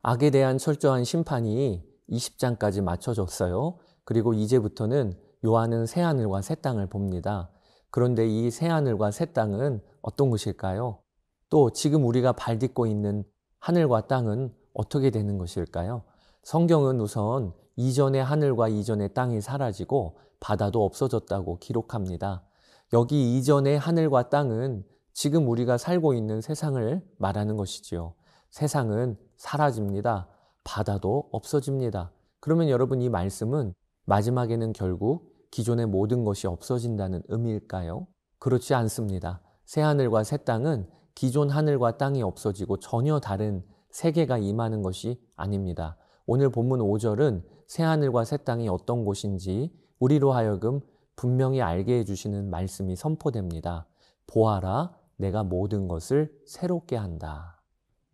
악에 대한 철저한 심판이 20장까지 맞춰졌어요. 그리고 이제부터는 요한은 새하늘과 새 땅을 봅니다. 그런데 이 새하늘과 새 땅은 어떤 것일까요? 또 지금 우리가 발딛고 있는 하늘과 땅은 어떻게 되는 것일까요? 성경은 우선 이전의 하늘과 이전의 땅이 사라지고 바다도 없어졌다고 기록합니다. 여기 이전의 하늘과 땅은 지금 우리가 살고 있는 세상을 말하는 것이지요. 세상은 사라집니다. 바다도 없어집니다. 그러면 여러분, 이 말씀은 마지막에는 결국 기존의 모든 것이 없어진다는 의미일까요? 그렇지 않습니다. 새 하늘과 새 땅은 기존 하늘과 땅이 없어지고 전혀 다른 세계가 임하는 것이 아닙니다. 오늘 본문 5절은 새 하늘과 새 땅이 어떤 곳인지 우리로 하여금 분명히 알게 해주시는 말씀이 선포됩니다. 보아라, 내가 모든 것을 새롭게 한다.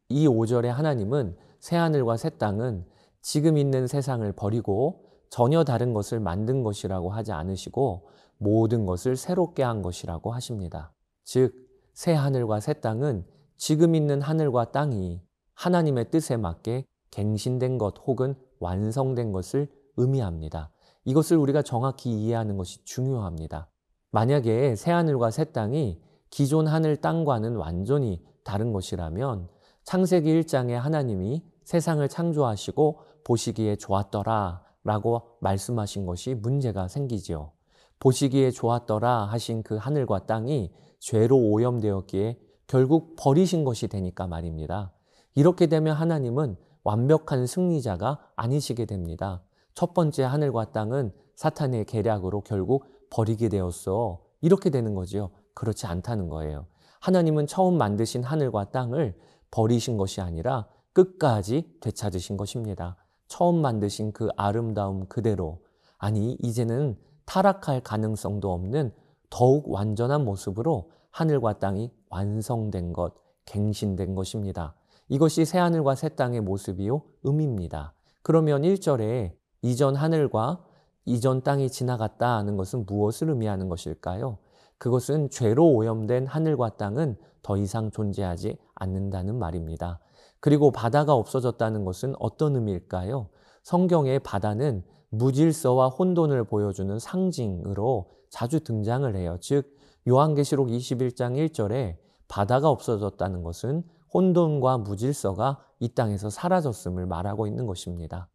이 5절에 하나님은 새 하늘과 새 땅은 지금 있는 세상을 버리고 전혀 다른 것을 만든 것이라고 하지 않으시고 모든 것을 새롭게 한 것이라고 하십니다. 즉, 새 하늘과 새 땅은 지금 있는 하늘과 땅이 하나님의 뜻에 맞게 갱신된 것 혹은 완성된 것을 의미합니다. 이것을 우리가 정확히 이해하는 것이 중요합니다. 만약에 새 하늘과 새 땅이 기존 하늘 땅과는 완전히 다른 것이라면 창세기 1장에 하나님이 세상을 창조하시고 보시기에 좋았더라 라고 말씀하신 것이 문제가 생기지요. 보시기에 좋았더라 하신 그 하늘과 땅이 죄로 오염되었기에 결국 버리신 것이 되니까 말입니다. 이렇게 되면 하나님은 완벽한 승리자가 아니시게 됩니다. 첫 번째 하늘과 땅은 사탄의 계략으로 결국 버리게 되었어. 이렇게 되는 거지요. 그렇지 않다는 거예요. 하나님은 처음 만드신 하늘과 땅을 버리신 것이 아니라 끝까지 되찾으신 것입니다. 처음 만드신 그 아름다움 그대로, 아니 이제는 타락할 가능성도 없는 더욱 완전한 모습으로 하늘과 땅이 완성된 것, 갱신된 것입니다. 이것이 새하늘과 새 땅의 모습이요 의미입니다. 그러면 1절에 이전 하늘과 이전 땅이 지나갔다 하는 것은 무엇을 의미하는 것일까요? 그것은 죄로 오염된 하늘과 땅은 더 이상 존재하지 않는다는 말입니다. 그리고 바다가 없어졌다는 것은 어떤 의미일까요? 성경의 바다는 무질서와 혼돈을 보여주는 상징으로 자주 등장을 해요. 즉, 요한계시록 21장 1절에 바다가 없어졌다는 것은 혼돈과 무질서가 이 땅에서 사라졌음을 말하고 있는 것입니다.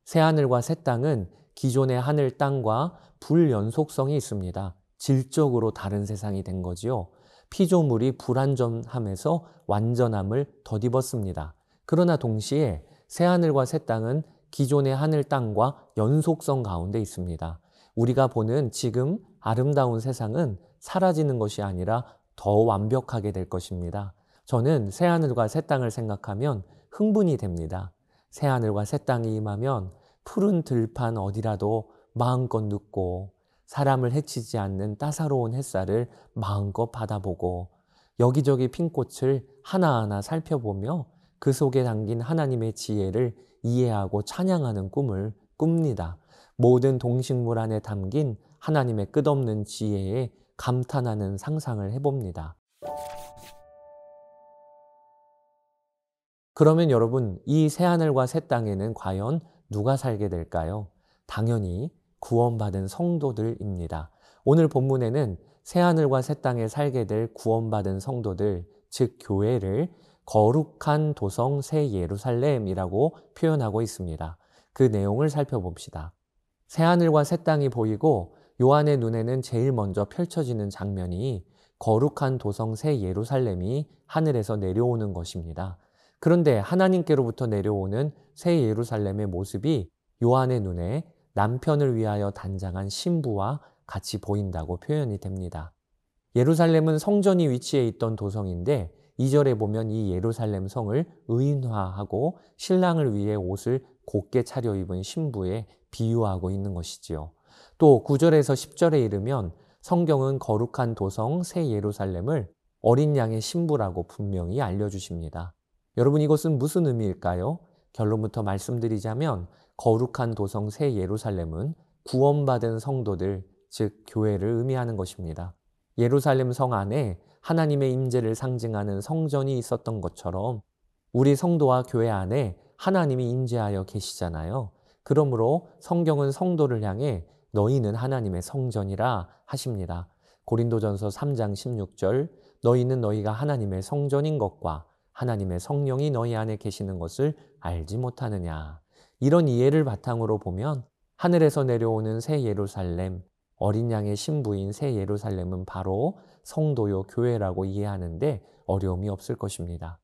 새하늘과 새 땅은 기존의 하늘 땅과 불연속성이 있습니다. 질적으로 다른 세상이 된 거지요. 피조물이 불완전함에서 완전함을 덧입었습니다. 그러나 동시에 새하늘과 새 땅은 기존의 하늘 땅과 연속성 가운데 있습니다. 우리가 보는 지금 아름다운 세상은 사라지는 것이 아니라 더 완벽하게 될 것입니다. 저는 새하늘과 새 땅을 생각하면 흥분이 됩니다. 새하늘과 새 땅이 임하면 푸른 들판 어디라도 마음껏 눕고 사람을 해치지 않는 따사로운 햇살을 마음껏 받아보고 여기저기 핀 꽃을 하나하나 살펴보며 그 속에 담긴 하나님의 지혜를 이해하고 찬양하는 꿈을 꿉니다. 모든 동식물 안에 담긴 하나님의 끝없는 지혜에 감탄하는 상상을 해봅니다. 그러면 여러분, 이 새하늘과 새 땅에는 과연 누가 살게 될까요? 당연히 구원받은 성도들입니다. 오늘 본문에는 새하늘과 새 땅에 살게 될 구원받은 성도들, 즉 교회를 거룩한 도성 새 예루살렘이라고 표현하고 있습니다. 그 내용을 살펴봅시다. 새하늘과 새 땅이 보이고 요한의 눈에는 제일 먼저 펼쳐지는 장면이 거룩한 도성 새 예루살렘이 하늘에서 내려오는 것입니다. 그런데 하나님께로부터 내려오는 새 예루살렘의 모습이 요한의 눈에 남편을 위하여 단장한 신부와 같이 보인다고 표현이 됩니다. 예루살렘은 성전이 위치해 있던 도성인데 2절에 보면 이 예루살렘 성을 의인화하고 신랑을 위해 옷을 곱게 차려입은 신부에 비유하고 있는 것이지요. 또 9절에서 10절에 이르면 성경은 거룩한 도성 새 예루살렘을 어린 양의 신부라고 분명히 알려주십니다. 여러분, 이것은 무슨 의미일까요? 결론부터 말씀드리자면 거룩한 도성 새 예루살렘은 구원받은 성도들, 즉 교회를 의미하는 것입니다. 예루살렘 성 안에 하나님의 임재를 상징하는 성전이 있었던 것처럼 우리 성도와 교회 안에 하나님이 임재하여 계시잖아요. 그러므로 성경은 성도를 향해 너희는 하나님의 성전이라 하십니다. 고린도전서 3장 16절 너희는 너희가 하나님의 성전인 것과 하나님의 성령이 너희 안에 계시는 것을 알지 못하느냐. 이런 이해를 바탕으로 보면 하늘에서 내려오는 새 예루살렘, 어린 양의 신부인 새 예루살렘은 바로 성도요 교회라고 이해하는데 어려움이 없을 것입니다.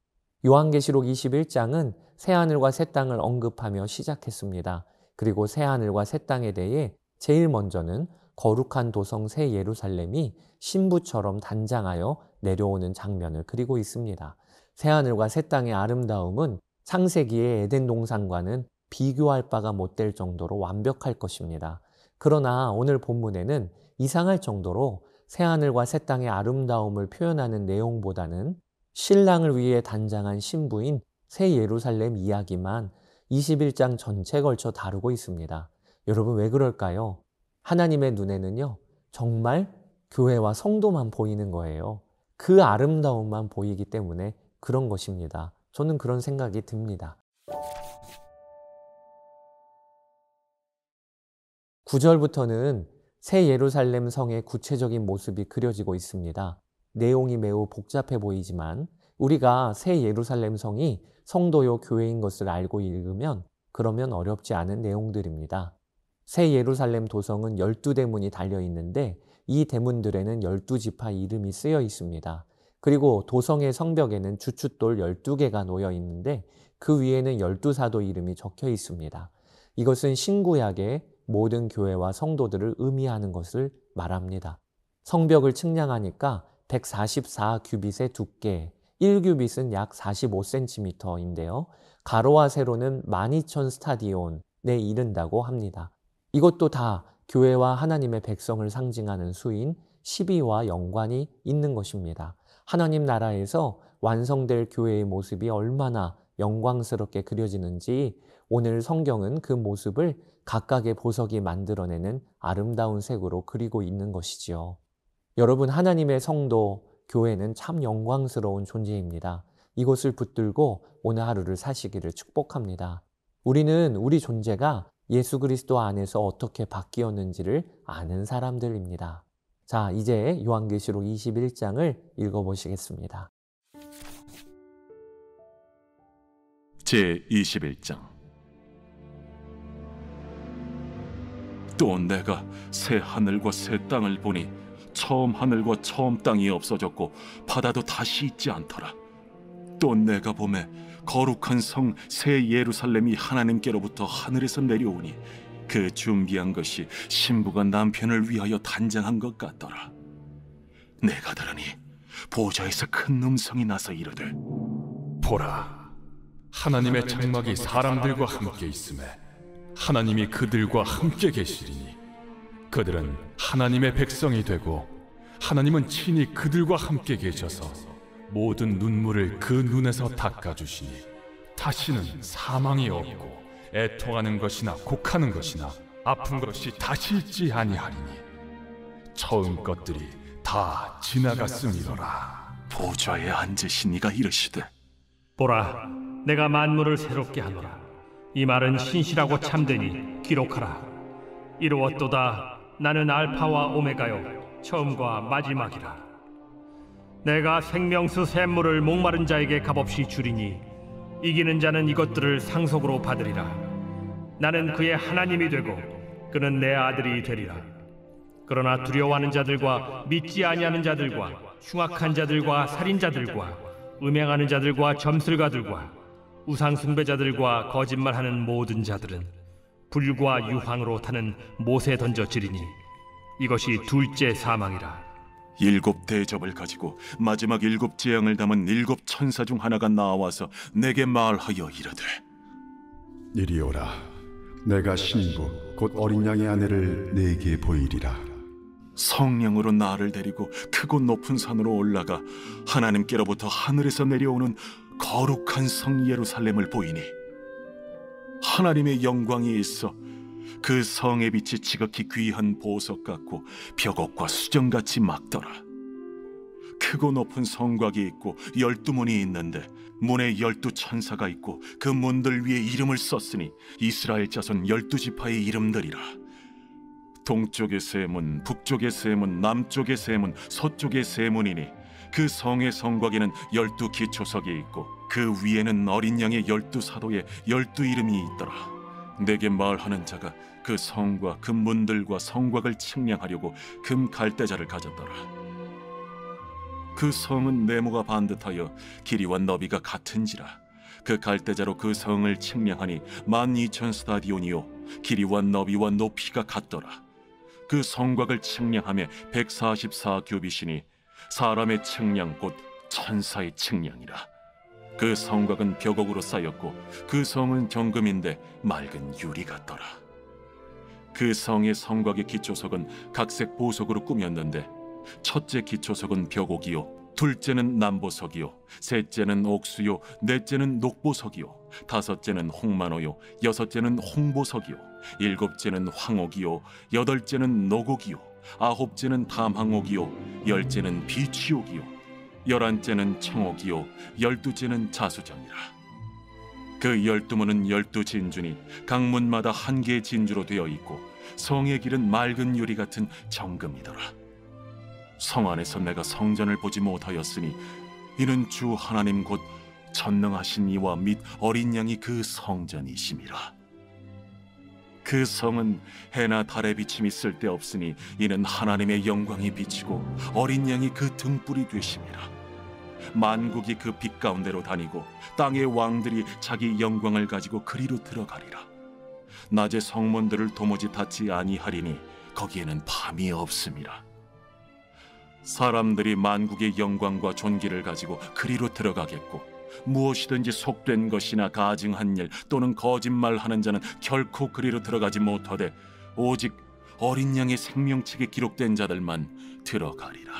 요한계시록 21장은 새하늘과 새 땅을 언급하며 시작했습니다. 그리고 새하늘과 새 땅에 대해 제일 먼저는 거룩한 도성 새 예루살렘이 신부처럼 단장하여 내려오는 장면을 그리고 있습니다. 새하늘과 새 땅의 아름다움은 창세기의 에덴 동산과는 비교할 바가 못될 정도로 완벽할 것입니다. 그러나 오늘 본문에는 이상할 정도로 새하늘과 새 땅의 아름다움을 표현하는 내용보다는 신랑을 위해 단장한 신부인 새 예루살렘 이야기만 21장 전체에 걸쳐 다루고 있습니다. 여러분 왜 그럴까요? 하나님의 눈에는요, 정말 교회와 성도만 보이는 거예요. 그 아름다움만 보이기 때문에 그런 것입니다. 저는 그런 생각이 듭니다. 9절부터는 새 예루살렘 성의 구체적인 모습이 그려지고 있습니다. 내용이 매우 복잡해 보이지만 우리가 새 예루살렘 성이 성도요 교회인 것을 알고 읽으면 그러면 어렵지 않은 내용들입니다. 새 예루살렘 도성은 12대문이 달려 있는데 이 대문들에는 12지파 이름이 쓰여 있습니다. 그리고 도성의 성벽에는 주춧돌 12개가 놓여 있는데 그 위에는 12사도 이름이 적혀 있습니다. 이것은 신구약의 모든 교회와 성도들을 의미하는 것을 말합니다. 성벽을 측량하니까 144규빗의 두께, 1규빗은 약 45cm인데요. 가로와 세로는 12,000스타디온에 이른다고 합니다. 이것도 다 교회와 하나님의 백성을 상징하는 수인 12와 연관이 있는 것입니다. 하나님 나라에서 완성될 교회의 모습이 얼마나 영광스럽게 그려지는지 오늘 성경은 그 모습을 각각의 보석이 만들어내는 아름다운 색으로 그리고 있는 것이지요. 여러분, 하나님의 성도, 교회는 참 영광스러운 존재입니다. 이것을 붙들고 오늘 하루를 사시기를 축복합니다. 우리는 우리 존재가 예수 그리스도 안에서 어떻게 바뀌었는지를 아는 사람들입니다. 자, 이제 요한계시록 21장을 읽어보시겠습니다. 제21장. 또 내가 새 하늘과 새 땅을 보니 처음 하늘과 처음 땅이 없어졌고 바다도 다시 있지 않더라. 또 내가 보매 거룩한 성 새 예루살렘이 하나님께로부터 하늘에서 내려오니 그 준비한 것이 신부가 남편을 위하여 단장한 것 같더라. 내가 들으니 보좌에서 큰 음성이 나서 이르되, 보라, 하나님의 장막이 사람들과 함께 있음에 하나님이 그들과 함께 계시리니 그들은 하나님의 백성이 되고 하나님은 친히 그들과 함께 계셔서 모든 눈물을 그 눈에서 닦아주시니 다시는 사망이 없고 애통하는 것이나 곡하는 것이나 아픈 것이 다시 있지 아니하리니 처음 것들이 다 지나갔음이로라. 보좌에 앉으신 이가 이르시되, 보라, 내가 만물을 새롭게 하노라. 이 말은 신실하고 참되니 기록하라. 이루었도다. 나는 알파와 오메가요 처음과 마지막이라. 내가 생명수 샘물을 목마른 자에게 값없이 주리니 이기는 자는 이것들을 상속으로 받으리라. 나는 그의 하나님이 되고 그는 내 아들이 되리라. 그러나 두려워하는 자들과 믿지 아니하는 자들과 흉악한 자들과 살인자들과 음행하는 자들과 점술가들과 우상 숭배자들과 거짓말하는 모든 자들은 불과 유황으로 타는 못에 던져지리니 이것이 둘째 사망이라. 7 대접을 가지고 마지막 7 재앙을 담은 7 천사 중 하나가 나와서 내게 말하여 이르되, 이리 오라. 내가 신부 곧 어린 양의 아내를 네게 보이리라. 성령으로 나를 데리고 크고 높은 산으로 올라가 하나님께로부터 하늘에서 내려오는 거룩한 성 예루살렘을 보이니 하나님의 영광이 있어 그 성의 빛이 지극히 귀한 보석 같고 벽옥과 수정같이 막더라. 크고 높은 성곽이 있고 12문이 있는데 문에 12천사가 있고 그 문들 위에 이름을 썼으니 이스라엘 자손 12지파의 이름들이라. 동쪽의 세 문, 북쪽의 세 문, 남쪽의 세 문, 서쪽의 세 문이니 그 성의 성곽에는 12기초석이 있고 그 위에는 어린 양의 12사도의 12이름이 있더라. 내게 말하는 자가 그 성과 그 문들과 성곽을 측량하려고 금 갈대자를 가졌더라. 그 성은 네모가 반듯하여 길이와 너비가 같은지라. 그 갈대자로 그 성을 측량하니 12,000스타디온이요 길이와 너비와 높이가 같더라. 그 성곽을 측량하며 144규빗이니 사람의 측량 곧 천사의 측량이라. 그 성곽은 벽옥으로 쌓였고 그 성은 정금인데 맑은 유리 같더라. 그 성의 성곽의 기초석은 각색 보석으로 꾸몄는데 첫째 기초석은 벽옥이요 둘째는 남보석이요 셋째는 옥수요 넷째는 녹보석이요 다섯째는 홍만호요 여섯째는 홍보석이요 일곱째는 황옥이요 여덟째는 노곡이요 아홉째는 담항옥이요 열째는 비취옥이요 열한째는 청옥이요 12째는 자수정이라. 그 12문은 12진주니 각 문마다 한 개의 진주로 되어 있고 성의 길은 맑은 유리 같은 정금이더라. 성 안에서 내가 성전을 보지 못하였으니 이는 주 하나님 곧 전능하신 이와 및 어린 양이 그 성전이심이라. 그 성은 해나 달의 비침이 쓸데없으니 이는 하나님의 영광이 비치고 어린 양이 그 등불이 되심이라. 만국이 그 빛 가운데로 다니고 땅의 왕들이 자기 영광을 가지고 그리로 들어가리라. 낮에 성문들을 도무지 닫지 아니하리니 거기에는 밤이 없음이라. 사람들이 만국의 영광과 존귀를 가지고 그리로 들어가겠고 무엇이든지 속된 것이나 가증한 일 또는 거짓말하는 자는 결코 그리로 들어가지 못하되 오직 어린 양의 생명책에 기록된 자들만 들어가리라.